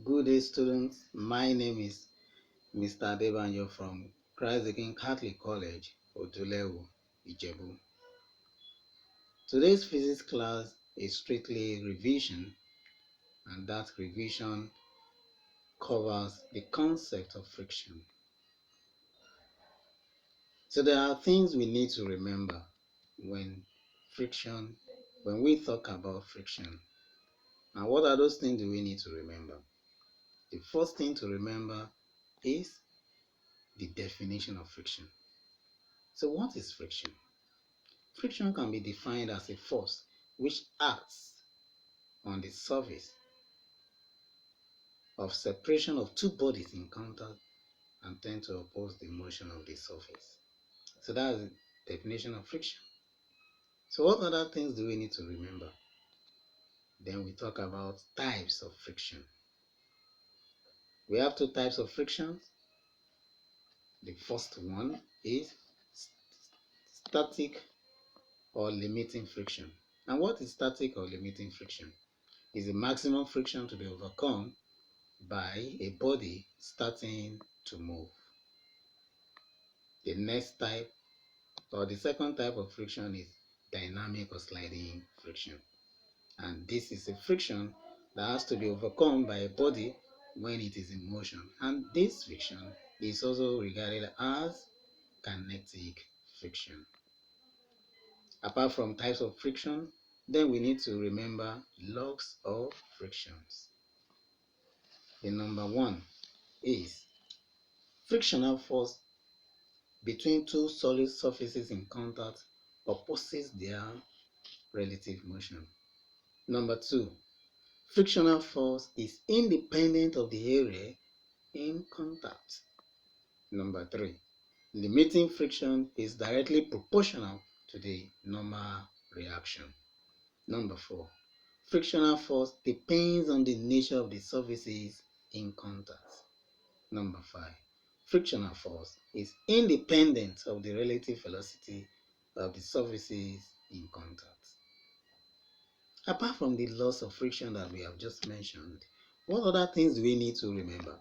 Good day, students. My name is Mr. Adebanjo from Christ the King Catholic College, Odulewu, Ijebu. Today's physics class is strictly revision, and that revision covers the concept of friction. So there are things we need to remember when we talk about friction. And what are those things do we need to remember? The first thing to remember is the definition of friction. So what is friction? Friction can be defined as a force which acts on the surface of separation of two bodies in contact and tend to oppose the motion of the surface. So that's the definition of friction. So what other things do we need to remember? Then we talk about types of friction. We have two types of frictions. The first one is static or limiting friction. And what is static or limiting friction? It's the maximum friction to be overcome by a body starting to move. The next type, or the second type of friction, is dynamic or sliding friction. And this is a friction that has to be overcome by a body when it is in motion. And this friction is also regarded as kinetic friction. Apart from types of friction, then we need to remember laws of frictions. The number one is frictional force between two solid surfaces in contact opposes their relative motion. Number two, frictional force is independent of the area in contact. Number three, limiting friction is directly proportional to the normal reaction. Number four, frictional force depends on the nature of the surfaces in contact. Number five, frictional force is independent of the relative velocity of the surfaces in contact. Apart from the laws of friction that we have just mentioned, what other things do we need to remember?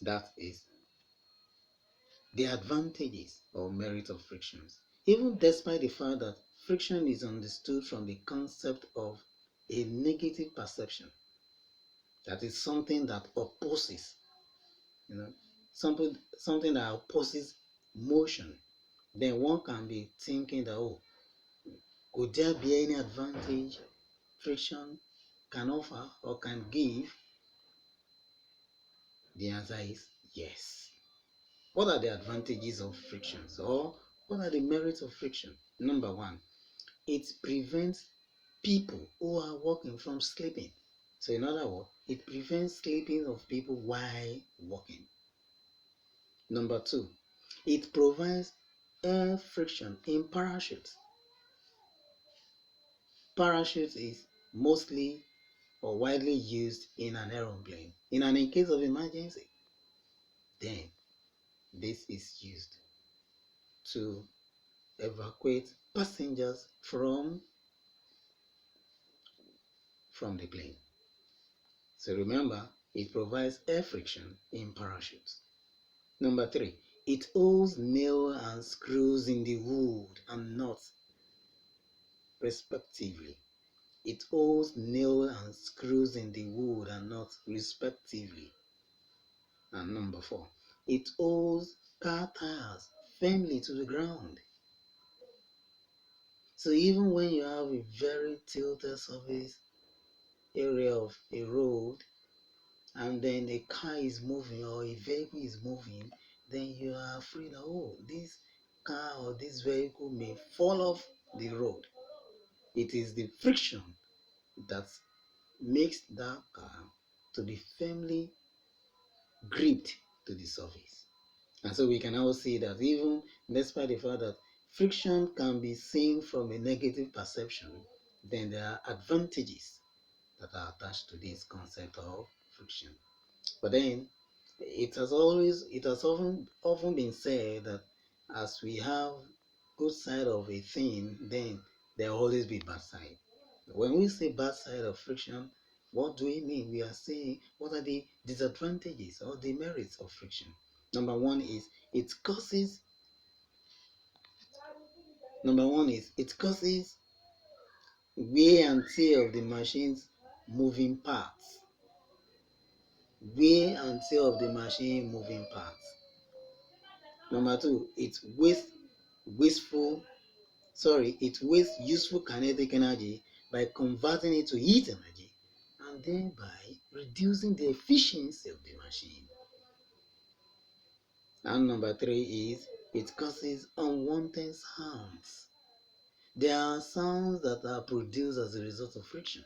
That is the advantages or merit of frictions. Even despite the fact that friction is understood from the concept of a negative perception, that is something that opposes, something that opposes motion, then one can be thinking that, oh, could there be any advantage friction can offer or can give? The answer is yes. What are the advantages of frictions, or what are the merits of friction? Number one, it prevents people who are walking from sleeping. So in other words, it prevents sleeping of people while walking. Number two, it provides air friction in parachutes. Parachute is mostly or widely used in an aeroplane. In case of emergency, then this is used to evacuate passengers from the plane. So remember, it provides air friction in parachutes. Number three, it holds nails and screws in the wood and nuts respectively. It holds nails and screws in the wood and nuts respectively. And number four, it holds car tires firmly to the ground. So even when you have a very tilted surface area of a road, and then a car is moving or a vehicle is moving, then you are afraid that, oh, this car or this vehicle may fall off the road. It is the friction that makes that car to be firmly gripped to the surface. And so we can now see that even despite the fact that friction can be seen from a negative perception, then there are advantages that are attached to this concept of friction. But then it has often been said that as we have good side of a thing, then there will always be bad side. When we say bad side of friction, What do we mean? We are saying what are the disadvantages or the merits of friction. Number one is it causes wear and tear of the machine's moving parts. Wear and tear of the machine moving parts. Number two, it wastes useful kinetic energy by converting it to heat energy and thereby reducing the efficiency of the machine. And number three is it causes unwanted sounds. There are sounds that are produced as a result of friction,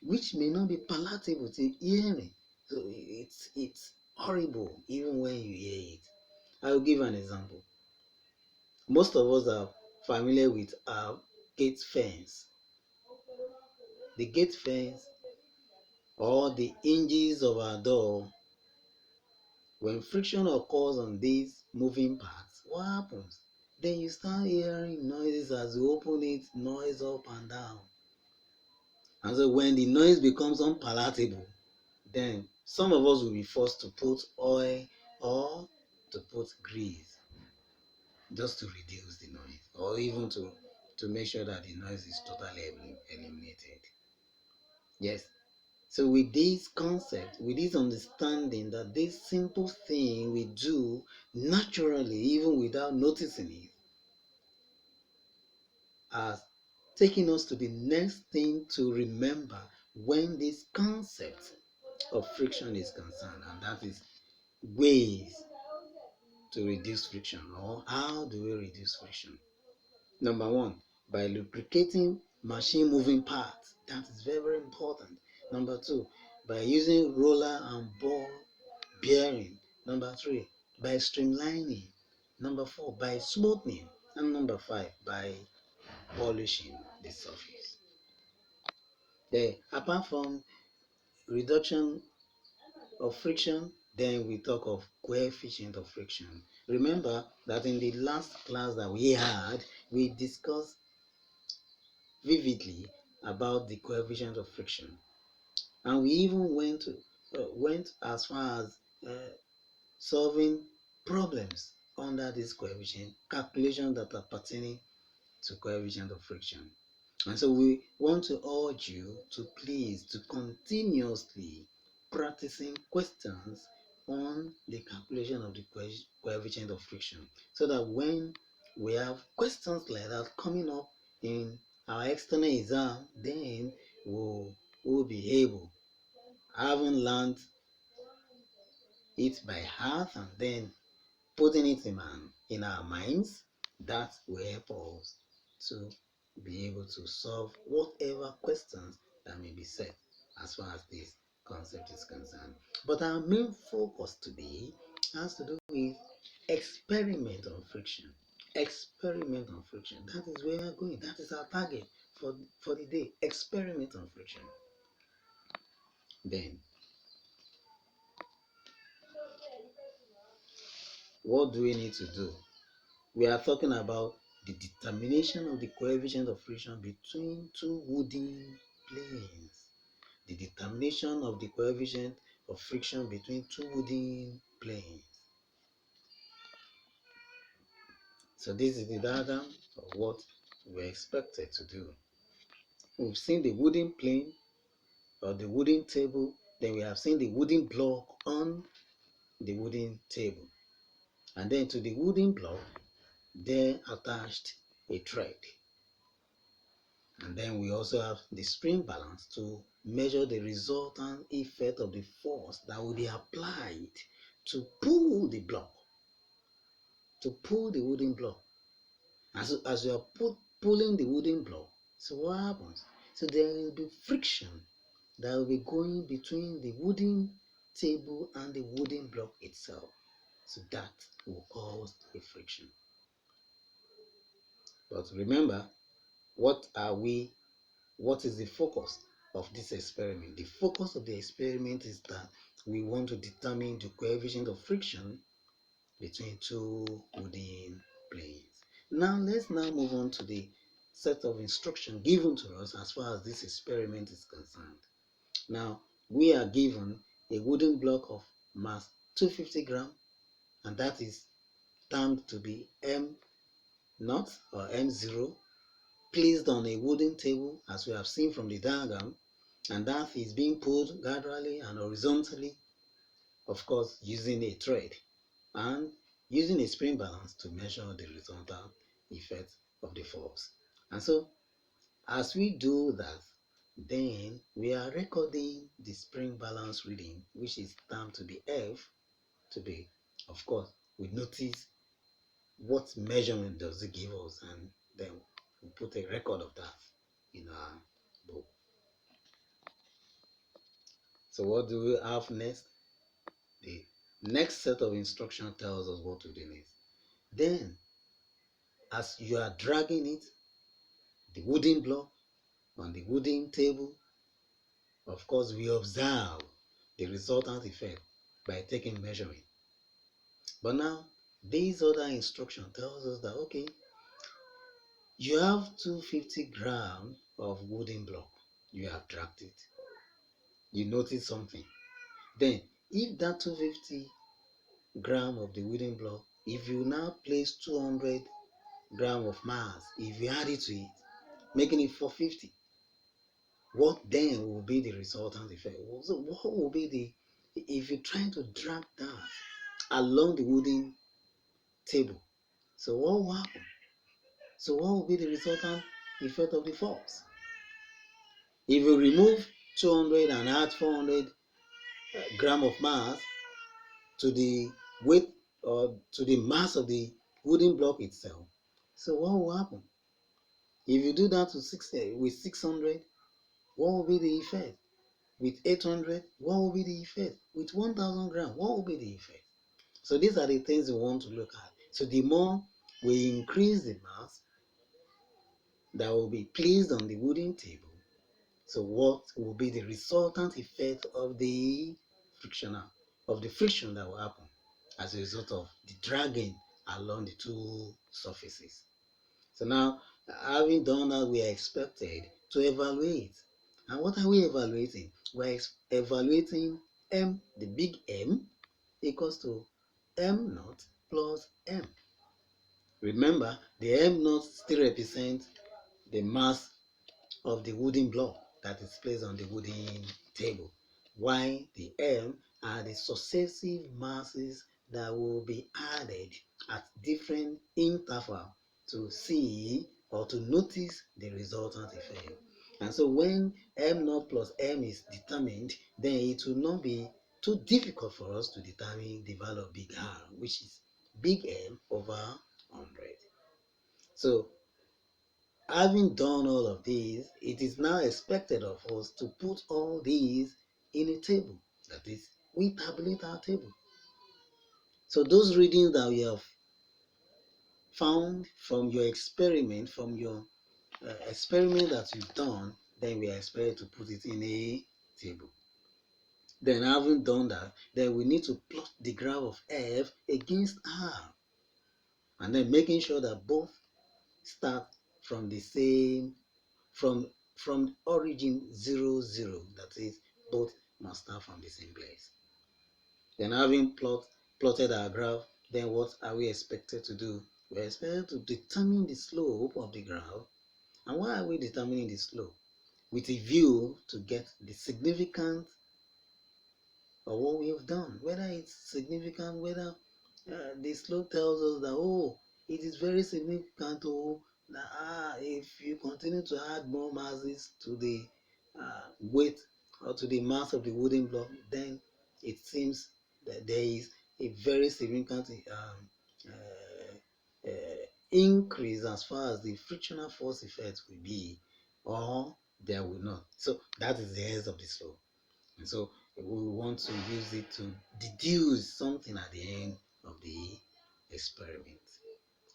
which may not be palatable to hearing. So it's horrible even when you hear it. I will give an example. Most of us are familiar with our gate fence. The gate fence or the hinges of our door, when friction occurs on these moving parts, what happens? Then you start hearing noises as you open it, noise up and down. And so when the noise becomes unpalatable, then some of us will be forced to put oil or to put grease just to reduce the noise, or even to make sure that the noise is totally eliminated. Yes. So with this concept, with this understanding that this simple thing we do naturally, even without noticing it, has taken us to the next thing to remember when this concept of friction is concerned, and that is ways to reduce friction, or how do we reduce friction. Number one, by lubricating machine moving parts. That is very, very important. Number two, by using roller and ball bearing. Number three, by streamlining. Number four, by smoothing. And number five, by polishing the surface. Then, apart from reduction of friction, then we talk of coefficient of friction. Remember that in the last class that we had, we discussed vividly about the coefficient of friction, and we even went as far as solving problems under this coefficient, calculations that are pertaining to coefficient of friction. And so we want to urge you to please to continuously practicing questions on the calculation of the coefficient of friction, so that when we have questions like that coming up in our external exam, then we'll be able, having learned it by heart and then putting it in our minds, that will help us to be able to solve whatever questions that may be set as far as this concept is concerned. But our main focus today has to do with experiment on friction. Experiment on friction. That is where we are going. That is our target for the day. Experiment on friction. Then, what do we need to do? We are talking about the determination of the coefficient of friction between two wooden planes. The determination of the coefficient of friction between two wooden planes. So this is the diagram of what we're expected to do. We've seen the wooden plane or the wooden table, then we have seen the wooden block on the wooden table. And then to the wooden block, there attached a thread. And then we also have the spring balance to measure the resultant effect of the force that will be applied to pull the block, to pull the wooden block. As you are pulling the wooden block, so what happens? So there will be friction that will be going between the wooden table and the wooden block itself. So that will cause a friction. But remember, what is the focus of this experiment? The focus of the experiment is that we want to determine the coefficient of friction between two wooden planes. Let's move on to the set of instructions given to us as far as this experiment is concerned. Now, we are given a wooden block of mass 250 grams, and that is termed to be M naught or M0, placed on a wooden table as we have seen from the diagram, and that is being pulled gradually and horizontally, of course using a thread and using a spring balance to measure the resultant effect of the force. And so as we do that, then we are recording the spring balance reading, which is termed to be F, to be, of course, we notice what measurement does it give us, and then we put a record of that in our book. So what do we have next? The next set of instructions tells us what to do next. Then, as you are dragging it, the wooden block on the wooden table, of course, we observe the resultant effect by taking measurement. But now, this other instruction tells us that, okay, you have 250 grams of wooden block. You have dragged it. You notice something. Then, if that 250 gram of the wooden block, if you now place 200 gram of mass, if you add it to it, making it 450, what then will be the resultant effect? So what will be if you're trying to drag that along the wooden table? So what will happen? So what will be the resultant effect of the force? If you remove 200 and add 400 gram of mass to the weight or to the mass of the wooden block itself, so what will happen? If you do that with 600, what will be the effect? With 800, what will be the effect? With 1000 grams, what will be the effect? So these are the things we want to look at. So the more we increase the mass that will be placed on the wooden table, so what will be the resultant effect of the friction that will happen as a result of the dragging along the two surfaces. So now, having done that, we are expected to evaluate. And what are we evaluating? We're evaluating M, the big M, equals to M naught plus M. Remember, the M naught still represents the mass of the wooden block that is placed on the wooden table, while the M are the successive masses that will be added at different intervals to see or to notice the resultant effect. And so when M naught plus M is determined, then it will not be too difficult for us to determine the value of big R, which is big M over 100. So having done all of these, it is now expected of us to put all these in a table. That is, we tabulate our table. So those readings that we have found from your experiment, from your experiment that you've done, then we are expected to put it in a table. Then having done that, then we need to plot the graph of F against R. And then making sure that both start from the same from origin 0, 0, that is, both must start from the same place. Then having plotted our graph, then what are we expected to do? We're expected to determine the slope of the graph. And why are we determining the slope? With a view to get the significance of what we have done, whether it's significant, whether the slope tells us that, oh, it is very significant, oh, that if you continue to add more masses to the weight or to the mass of the wooden block, then it seems that there is a very significant increase as far as the frictional force effect will be, or there will not. So that is the end of the slope. And so we want to use it to deduce something at the end of the experiment.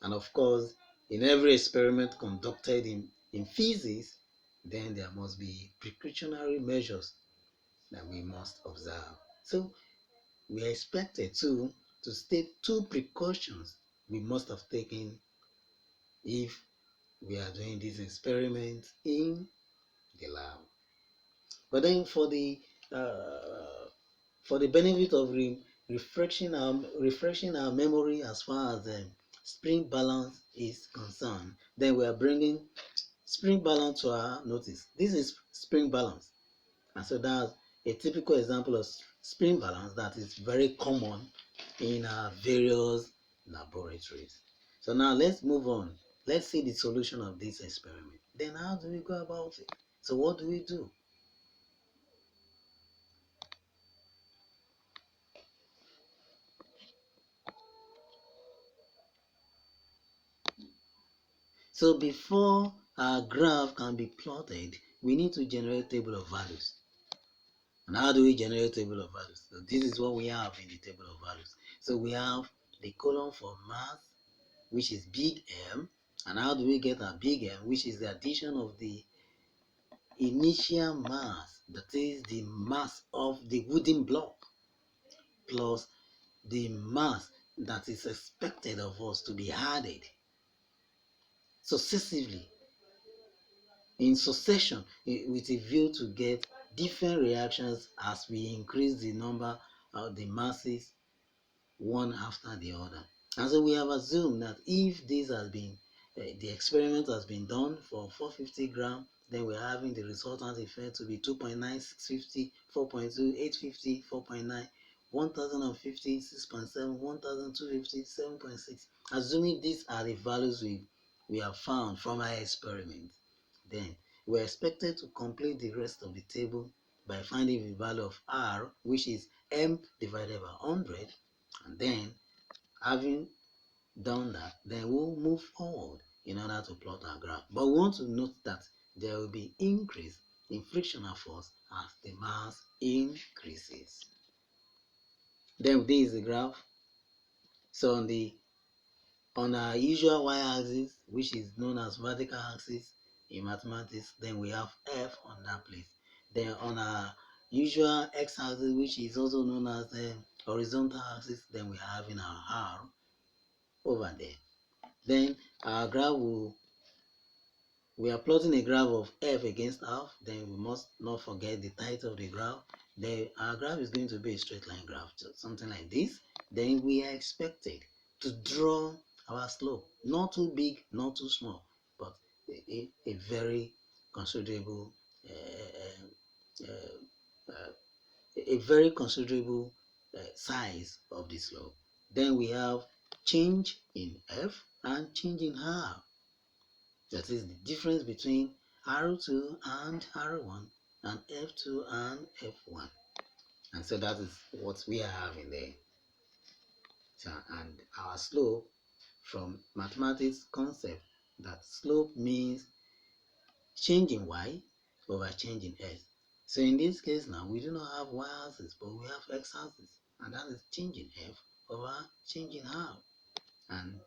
And of course, in every experiment conducted in physics, then there must be precautionary measures that we must observe. So we are expected to state 2 precautions we must have taken if we are doing this experiment in the lab. But then for the benefit of refreshing our memory as far as spring balance is concerned, then we are bringing spring balance to our notice. This is spring balance, and so that's a typical example of spring balance that is very common in our various laboratories. So now let's move on. Let's see the solution of this experiment. Then how do we go about it? So what do we do? So before our graph can be plotted, we need to generate table of values. And how do we generate table of values? So this is what we have in the table of values. So we have the column for mass, which is big M. And how do we get our big M, which is the addition of the initial mass, that is the mass of the wooden block, plus the mass that is expected of us to be added successively in succession with a view to get different reactions as we increase the number of the masses one after the other. And so we have assumed that if this has been, the experiment has been done for 450 grams, then we're having the resultant effect to be 2.9650, 4.2, 850, 4.9, 1050, 6.7, 1250, 7.6. Assuming these are the values we have found from our experiment, then we're expected to complete the rest of the table by finding the value of R, which is M divided by 100, and then having done that, then we'll move forward in order to plot our graph. But we want to note that there will be increase in frictional force as the mass increases. Then this is the graph. So on our usual y-axis, which is known as vertical axis in mathematics, then we have F on that place. Then on our usual x-axis, which is also known as the horizontal axis, then we are having our R over there. Then our graph we are plotting a graph of F against F. Then we must not forget the title of the graph. Then our graph is going to be a straight line graph, something like this. Then we are expected to draw our slope, not too big, not too small, but a very considerable a very considerable size of the slope. Then we have change in F and change in R. That is the difference between R2 and R1 and F2 and F1. And so that is what we are having there. So, and our slope from mathematics concept, that slope means change in Y over change in S. So in this case now, we do not have y-axis, but we have x-axis, and that is change in F over change in R. And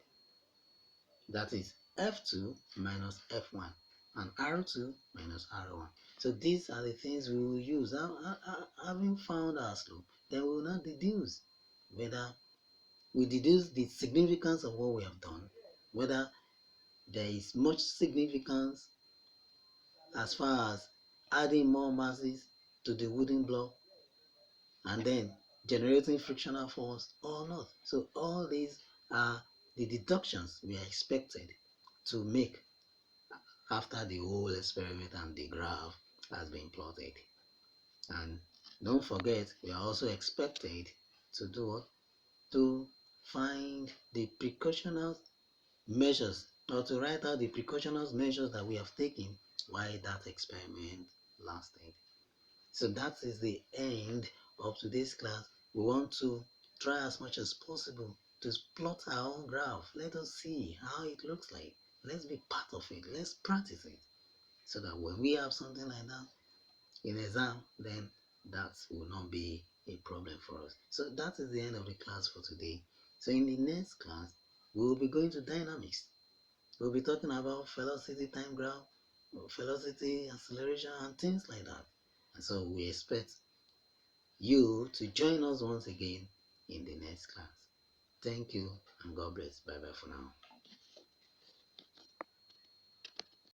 that is F2 minus F1 and R2 minus R1. So these are the things we will use. Having found our slope, then we will now deduce whether we deduce the significance of what we have done, whether there is much significance as far as adding more masses to the wooden block and then generating frictional force or not. So all these are the deductions we are expected to make after the whole experiment and the graph has been plotted. And don't forget, we are also expected to do what? To find the precautionary measures, or to write out the precautionary measures that we have taken while that experiment lasted. So that is the end of today's class. We want to try as much as possible to plot our own graph. Let us see how it looks like. Let's be part of it. Let's practice it, so that when we have something like that in exam, then that will not be a problem for us. So that is the end of the class for today. So in the next class, we will be going to dynamics. We'll be talking about velocity time graph, velocity acceleration, and things like that. And so we expect you to join us once again in the next class. Thank you and God bless. Bye bye for now.